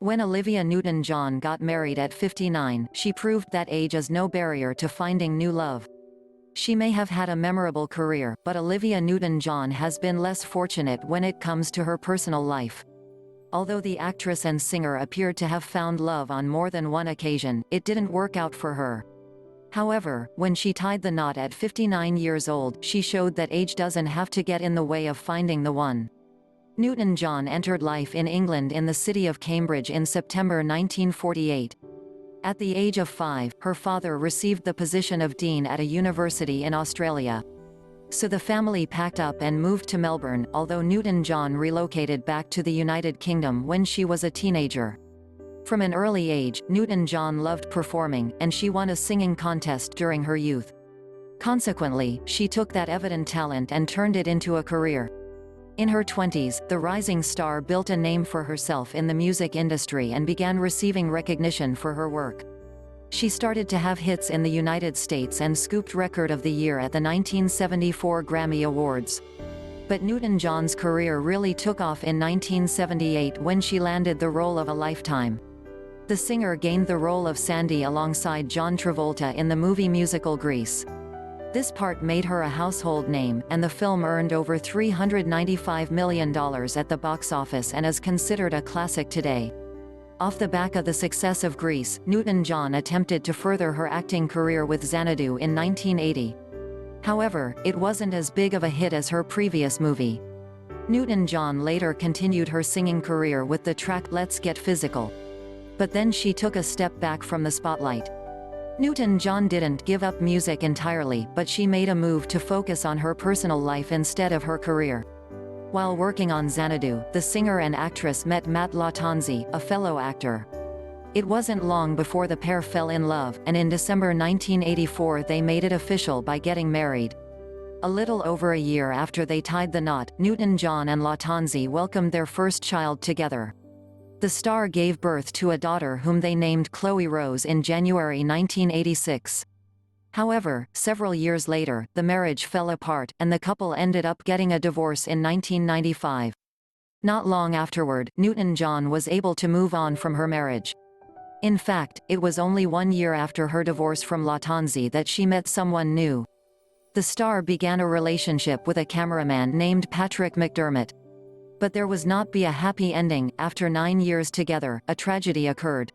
When Olivia Newton-John got married at 59, she proved that age is no barrier to finding new love. She may have had a memorable career, but Olivia Newton-John has been less fortunate when it comes to her personal life. Although the actress and singer appeared to have found love on more than one occasion, it didn't work out for her. However, when she tied the knot at 59 years old, she showed that age doesn't have to get in the way of finding the one. Newton-John entered life in England in the city of Cambridge in September 1948. At the age of 5, her father received the position of dean at a university in Australia. So the family packed up and moved to Melbourne, although Newton-John relocated back to the United Kingdom when she was a teenager. From an early age, Newton-John loved performing, and she won a singing contest during her youth. Consequently, she took that evident talent and turned it into a career. In her 20s, the rising star built a name for herself in the music industry and began receiving recognition for her work. She started to have hits in the United States and scooped Record of the Year at the 1974 Grammy Awards. But Newton-John's career really took off in 1978 when she landed the role of a lifetime. The singer gained the role of Sandy alongside John Travolta in the movie musical Grease. This part made her a household name, and the film earned over $395 million at the box office and is considered a classic today. Off the back of the success of Grease, Newton-John attempted to further her acting career with Xanadu in 1980. However, it wasn't as big of a hit as her previous movie. Newton-John later continued her singing career with the track Let's Get Physical. But then she took a step back from the spotlight. Newton-John didn't give up music entirely, but she made a move to focus on her personal life instead of her career. While working on Xanadu, the singer and actress met Matt Lattanzi, a fellow actor. It wasn't long before the pair fell in love, and in December 1984 they made it official by getting married. A little over a year after they tied the knot, Newton-John and Lattanzi welcomed their first child together. The star gave birth to a daughter whom they named Chloe Rose in January 1986. However, several years later, the marriage fell apart, and the couple ended up getting a divorce in 1995. Not long afterward, Newton-John was able to move on from her marriage. In fact, it was only 1 year after her divorce from Lattanzi that she met someone new. The star began a relationship with a cameraman named Patrick McDermott. But there was not be a happy ending. After 9 years together, a tragedy occurred.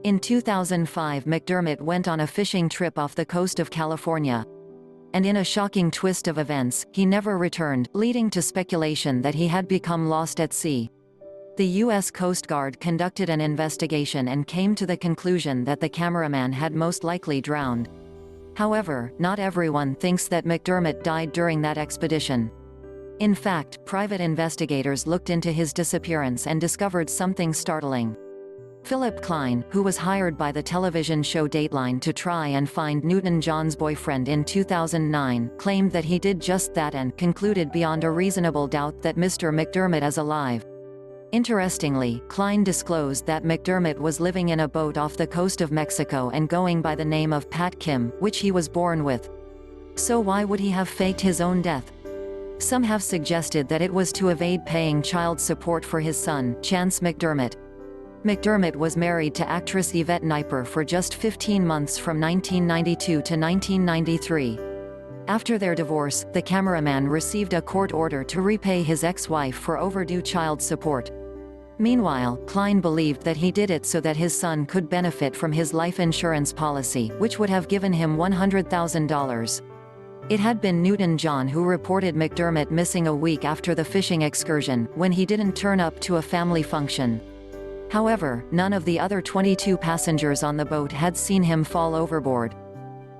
In 2005, McDermott went on a fishing trip off the coast of California. And in a shocking twist of events, he never returned, leading to speculation that he had become lost at sea. The U.S. Coast Guard conducted an investigation and came to the conclusion that the cameraman had most likely drowned. However, not everyone thinks that McDermott died during that expedition. In fact, private investigators looked into his disappearance and discovered something startling. Philip Klein, who was hired by the television show Dateline to try and find Newton-John's boyfriend in 2009, claimed that he did just that and concluded beyond a reasonable doubt that Mr. McDermott is alive. Interestingly, Klein disclosed that McDermott was living in a boat off the coast of Mexico and going by the name of Pat Kim, which he was born with. So why would he have faked his own death? Some have suggested that it was to evade paying child support for his son, Chance McDermott. McDermott was married to actress Yvette Kniper for just 15 months from 1992 to 1993. After their divorce, the cameraman received a court order to repay his ex-wife for overdue child support. Meanwhile, Klein believed that he did it so that his son could benefit from his life insurance policy, which would have given him $100,000. It had been Newton-John who reported McDermott missing a week after the fishing excursion, when he didn't turn up to a family function. However, none of the other 22 passengers on the boat had seen him fall overboard.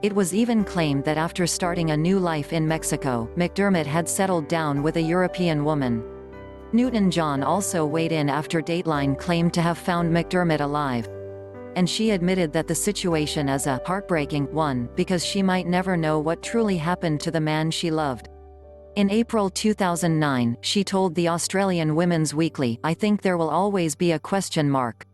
It was even claimed that after starting a new life in Mexico, McDermott had settled down with a European woman. Newton-John also weighed in after Dateline claimed to have found McDermott alive. And she admitted that the situation is a heartbreaking one, because she might never know what truly happened to the man she loved. In April 2009, she told the Australian Women's Weekly, "I think there will always be a question mark."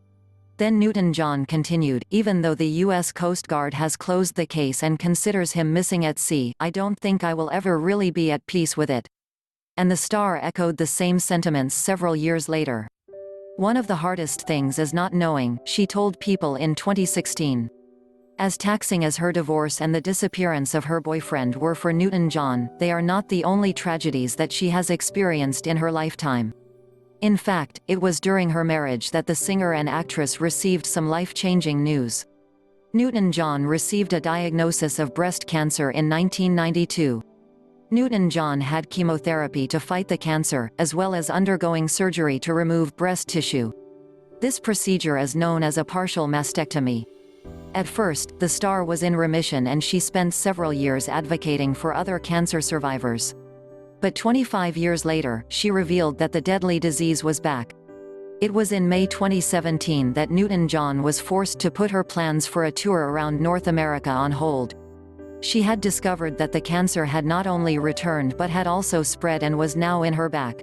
Then Newton-John continued, "Even though the U.S. Coast Guard has closed the case and considers him missing at sea, I don't think I will ever really be at peace with it." And the star echoed the same sentiments several years later. One of the hardest things is not knowing, she told People in 2016. As taxing as her divorce and the disappearance of her boyfriend were for Newton-John, they are not the only tragedies that she has experienced in her lifetime. In fact, it was during her marriage that the singer and actress received some life-changing news. Newton-John received a diagnosis of breast cancer in 1992. Newton-John had chemotherapy to fight the cancer, as well as undergoing surgery to remove breast tissue. This procedure is known as a partial mastectomy. At first, the star was in remission and she spent several years advocating for other cancer survivors. But 25 years later, she revealed that the deadly disease was back. It was in May 2017 that Newton-John was forced to put her plans for a tour around North America on hold. She had discovered that the cancer had not only returned but had also spread and was now in her back.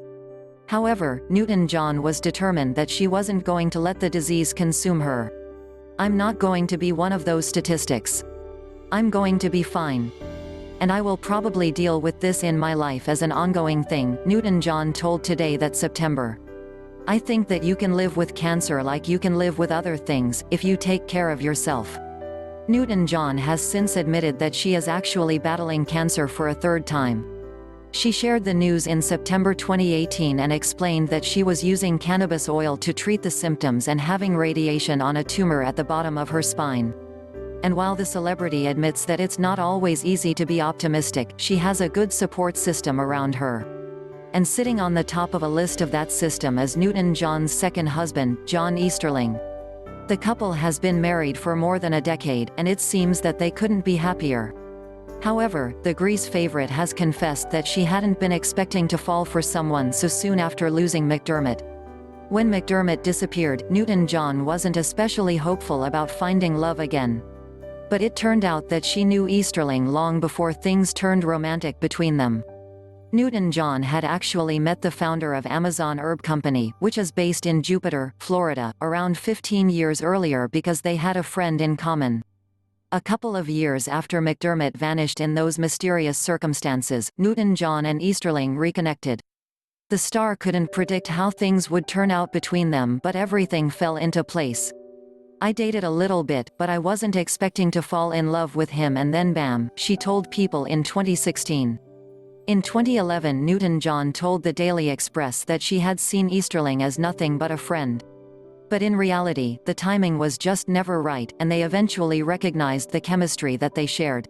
However, Newton-John was determined that she wasn't going to let the disease consume her. "I'm not going to be one of those statistics. I'm going to be fine. And I will probably deal with this in my life as an ongoing thing," Newton-John told Today That September. "I think that you can live with cancer like you can live with other things, if you take care of yourself." Newton-John has since admitted that she is actually battling cancer for a third time. She shared the news in September 2018 and explained that she was using cannabis oil to treat the symptoms and having radiation on a tumor at the bottom of her spine. And while the celebrity admits that it's not always easy to be optimistic, she has a good support system around her. And sitting on the top of a list of that system is Newton-John's second husband, John Easterling. The couple has been married for more than a decade, and it seems that they couldn't be happier. However, the Grease favorite has confessed that she hadn't been expecting to fall for someone so soon after losing McDermott. When McDermott disappeared, Newton-John wasn't especially hopeful about finding love again. But it turned out that she knew Easterling long before things turned romantic between them. Newton-John had actually met the founder of Amazon Herb Company, which is based in Jupiter, Florida, around 15 years earlier because they had a friend in common. A couple of years after McDermott vanished in those mysterious circumstances, Newton-John and Easterling reconnected. The star couldn't predict how things would turn out between them, but everything fell into place. "I dated a little bit, but I wasn't expecting to fall in love with him and then bam," she told People in 2016. In 2011, Newton-John told the Daily Express that she had seen Easterling as nothing but a friend. But in reality, the timing was just never right, and they eventually recognized the chemistry that they shared.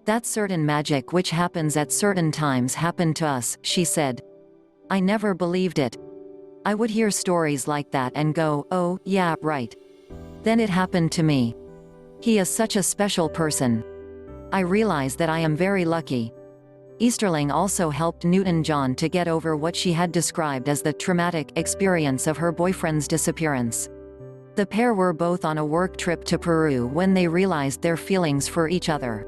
"That certain magic which happens at certain times happened to us," she said. "I never believed it. I would hear stories like that and go, oh, yeah, right. Then it happened to me. He is such a special person. I realize that I am very lucky." Easterling also helped Newton-John to get over what she had described as the traumatic experience of her boyfriend's disappearance. The pair were both on a work trip to Peru when they realized their feelings for each other.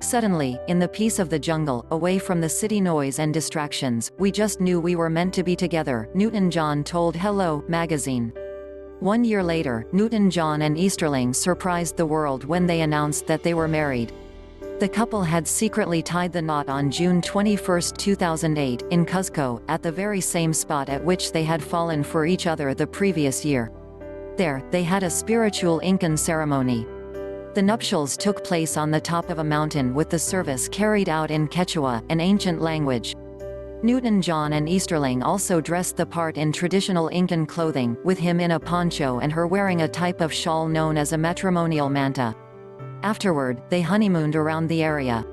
"Suddenly, in the peace of the jungle, away from the city noise and distractions, we just knew we were meant to be together," Newton-John told Hello magazine. 1 year later, Newton-John and Easterling surprised the world when they announced that they were married. The couple had secretly tied the knot on June 21, 2008, in Cuzco, at the very same spot at which they had fallen for each other the previous year. There, they had a spiritual Incan ceremony. The nuptials took place on the top of a mountain with the service carried out in Quechua, an ancient language. Newton-John and Easterling also dressed the part in traditional Incan clothing, with him in a poncho and her wearing a type of shawl known as a matrimonial manta. Afterward, they honeymooned around the area.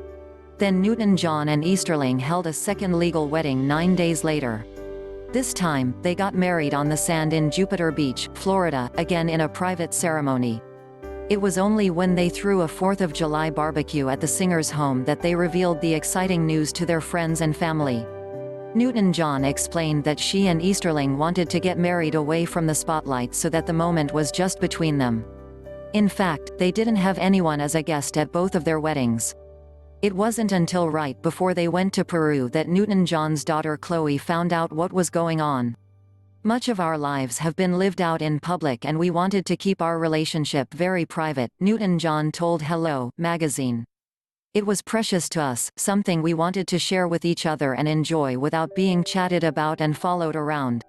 Then Newton-John and Easterling held a second legal wedding 9 days later. This time, they got married on the sand in Jupiter Beach, Florida, again in a private ceremony. It was only when they threw a 4th of July barbecue at the singer's home that they revealed the exciting news to their friends and family. Newton-John explained that she and Easterling wanted to get married away from the spotlight so that the moment was just between them. In fact, they didn't have anyone as a guest at both of their weddings. It wasn't until right before they went to Peru that Newton-John's daughter Chloe found out what was going on. "Much of our lives have been lived out in public and we wanted to keep our relationship very private," Newton-John told Hello magazine. "It was precious to us, something we wanted to share with each other and enjoy without being chatted about and followed around.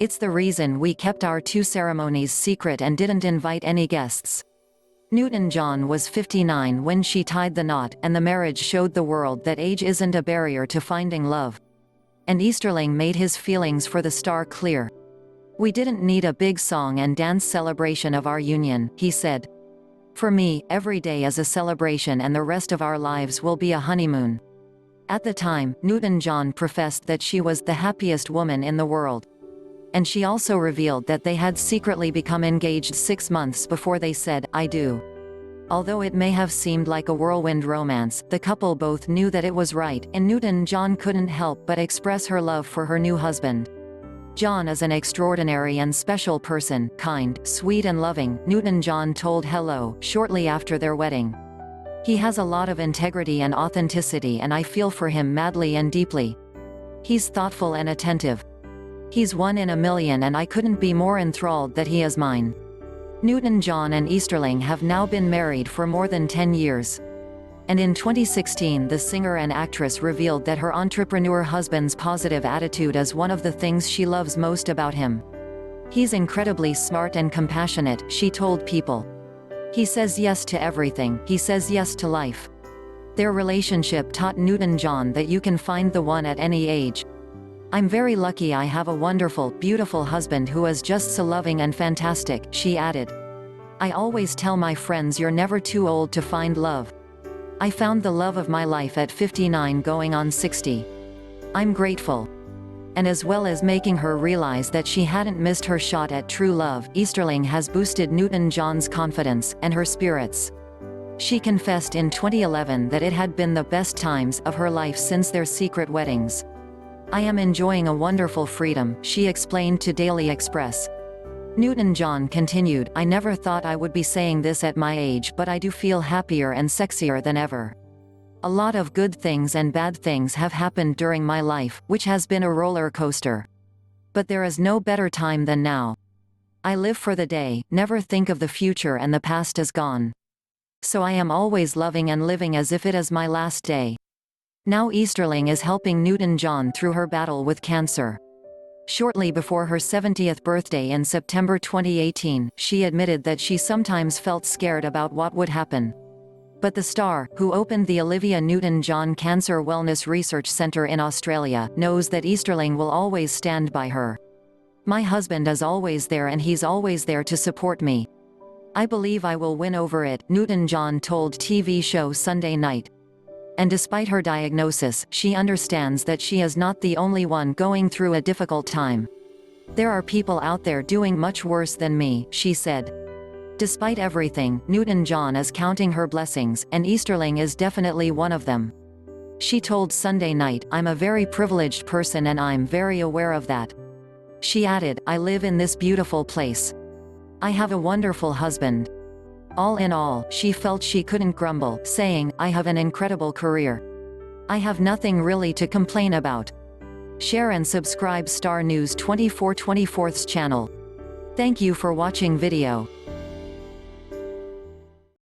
It's the reason we kept our 2 ceremonies secret and didn't invite any guests. Newton-John was 59 when she tied the knot, and the marriage showed the world that age isn't a barrier to finding love. And Easterling made his feelings for the star clear. "We didn't need a big song and dance celebration of our union," he said. "For me, every day is a celebration and the rest of our lives will be a honeymoon." At the time, Newton-John professed that she was the happiest woman in the world. And she also revealed that they had secretly become engaged 6 months before they said, "I do." Although it may have seemed like a whirlwind romance, the couple both knew that it was right, and Newton-John couldn't help but express her love for her new husband. "John is an extraordinary and special person, kind, sweet and loving," Newton-John told Hello shortly after their wedding. "He has a lot of integrity and authenticity, and I feel for him madly and deeply. He's thoughtful and attentive. He's 1 in a million, and I couldn't be more enthralled that he is mine." Newton-John and Easterling have now been married for more than 10 years. And in 2016, the singer and actress revealed that her entrepreneur husband's positive attitude is one of the things she loves most about him. "He's incredibly smart and compassionate," she told People. "He says yes to everything, he says yes to life." Their relationship taught Newton-John that you can find the one at any age. "I'm very lucky I have a wonderful, beautiful husband who is just so loving and fantastic," she added. "I always tell my friends you're never too old to find love. I found the love of my life at 59 going on 60. I'm grateful." And as well as making her realize that she hadn't missed her shot at true love, Easterling has boosted Newton-John's confidence and her spirits. She confessed in 2011 that it had been the best times of her life since their secret weddings. "I am enjoying a wonderful freedom," she explained to Daily Express. Newton-John continued, "I never thought I would be saying this at my age, but I do feel happier and sexier than ever. A lot of good things and bad things have happened during my life, which has been a roller coaster. But there is no better time than now. I live for the day, never think of the future, and the past is gone. So I am always loving and living as if it is my last day." Now Easterling is helping Newton-John through her battle with cancer. Shortly before her 70th birthday in September 2018, she admitted that she sometimes felt scared about what would happen. But the star, who opened the Olivia Newton-John Cancer Wellness Research Center in Australia, knows that Easterling will always stand by her. "My husband is always there, and he's always there to support me. I believe I will win over it," Newton-John told TV show Sunday Night. And despite her diagnosis, she understands that she is not the only one going through a difficult time. "There are people out there doing much worse than me," she said. Despite everything, Newton-John is counting her blessings, and Easterling is definitely one of them. She told Sunday Night, "I'm a very privileged person and I'm very aware of that." She added, "I live in this beautiful place. I have a wonderful husband." All in all, she felt she couldn't grumble, saying, "I have an incredible career. I have nothing really to complain about." Share and subscribe Star News 24/24's channel. Thank you for watching video.